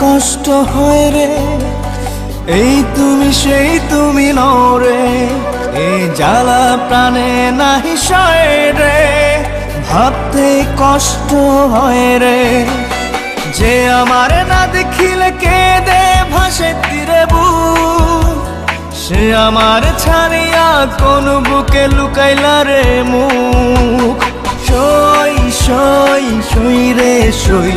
কষ্ট হয় রে, এই তুমি সেই তুমি নও রে, এই জ্বালা প্রাণে নাহি সয় রে, ভাবতে কষ্ট হয় রে, যে আমার না দেখিলে কেঁদে ভাসে তীরে বুক, সে আমার ছাড়িয়া কোন বুকে লুকাইলা রে মুখ। সই সই সই রে সই,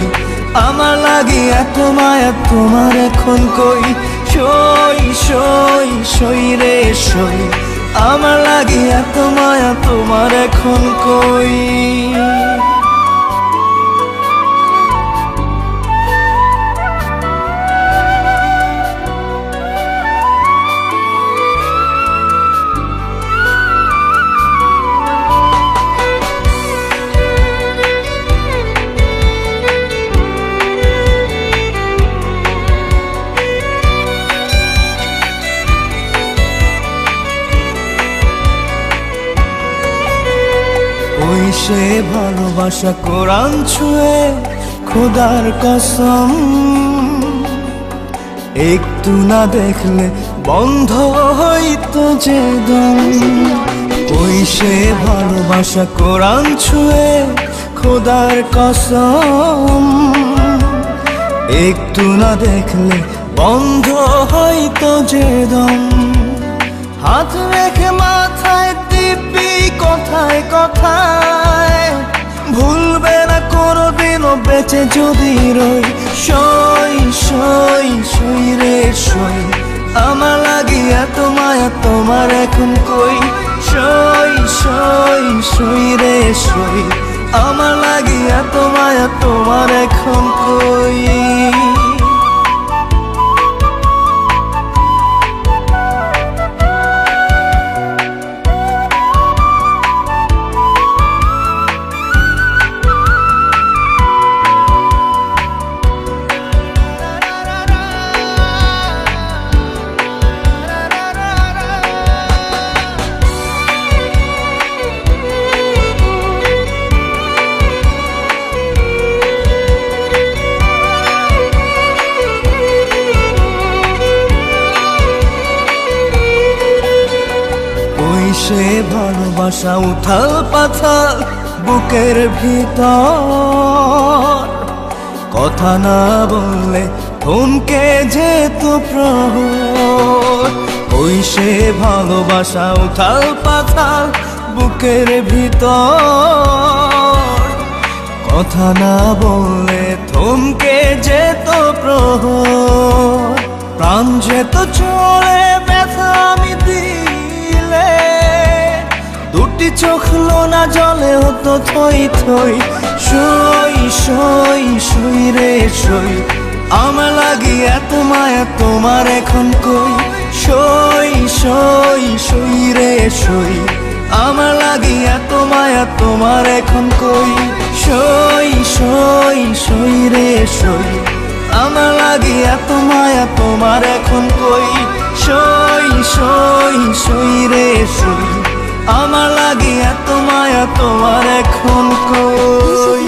আমার লাগি এত মায়া তোমার এখন কই। সই সই সই রে সই, আমার লাগি এত মায়া তোমার এখন কই। ওই সে ভালোবাসা কোরআন ছুঁয়ে খোদার কসম, একটু না দেখলে বন্ধ হইতো যে দম। ওই সে ভালোবাসা কোরআন ছুঁয়ে খোদার কসম, একটু না দেখলে বন্ধ হইতো যে দম। হাত রেখে মাথায় দিব্যি কথায় কথায়, ভুলবে না কোনোদিনও বেঁচে যদি রই। সই সই সই রে সই, আমার লাগি এত মায়া তোমার এখন কই। সই সই সই রে সই, আমার লাগি এত মায়া তোমার এখন কই। সে ভালোবাসা উথাল পাথাল বুকের ভিতর, কথা না বললে থমকে যেত প্রহর। ওই সে ভালোবাসা উথাল পাথাল বুকের ভিতর, কথা না বললে থমকে যেত প্রহর। প্রাণ যেত চলে ব্যথা আমি দিলে, দুটি চোখ লোনা জলে হতো থই থই। সই সই সই রে সই, আমার লাগি এত মায়া তোমার এখন কই। সই সই সই রে সই, আমার লাগি এত মায়া তোমার এখন কই। সই সই সই রে সই, আমার লাগি এত মায়া তোমার এখন কই। সই সই সই রে সই, আমার লাগি এত মায়া তোমার এখন কই।